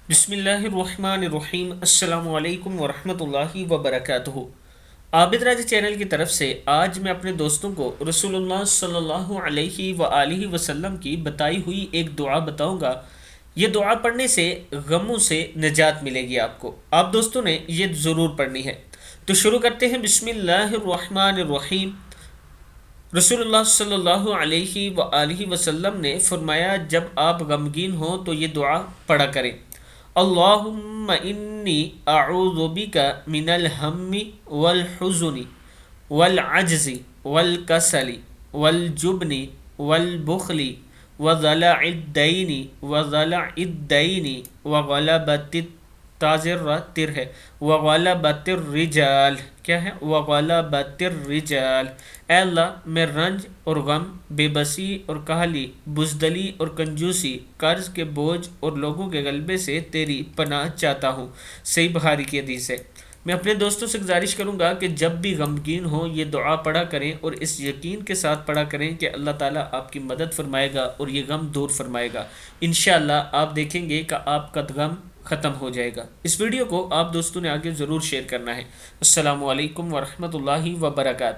بسم اللہ الرحمن الرحیم، السلام علیکم ورحمۃ اللہ وبرکاتہ۔ عابد راجہ چینل کی طرف سے آج میں اپنے دوستوں کو رسول اللہ صلی اللہ علیہ وآلہ وسلم کی بتائی ہوئی ایک دعا بتاؤں گا۔ یہ دعا پڑھنے سے غموں سے نجات ملے گی آپ کو۔ آپ دوستوں نے یہ ضرور پڑھنی ہے۔ تو شروع کرتے ہیں۔ بسم اللہ الرحمن الرحیم۔ رسول اللہ صلی اللہ علیہ وآلہ وسلم نے فرمایا، جب آپ غمگین ہوں تو یہ دعا پڑھا کریں۔ اللہم انی اعوذ بک من الہم والحزن والعجز والکسل والجبن والبخل وضلع الدین وغلبۃ تر ہے وغلبۃ الرجال، کیا ہے؟ وغلبۃ الرجال۔ اے اللہ، میں رنج اور غم، بے بسی اور کاہلی، بزدلی اور کنجوسی، قرض کے بوجھ اور لوگوں کے غلبے سے تیری پناہ چاہتا ہوں۔ صحیح بخاری کی حدیث ہے۔ میں اپنے دوستوں سے گزارش کروں گا کہ جب بھی غمگین ہوں یہ دعا پڑھا کریں، اور اس یقین کے ساتھ پڑھا کریں کہ اللہ تعالیٰ آپ کی مدد فرمائے گا اور یہ غم دور فرمائے گا۔ انشاءاللہ آپ دیکھیں گے کہ آپ کا غم ختم ہو جائے گا۔ اس ویڈیو کو آپ دوستوں نے آگے ضرور شیئر کرنا ہے۔ السلام علیکم ورحمۃ اللہ وبرکاتہ۔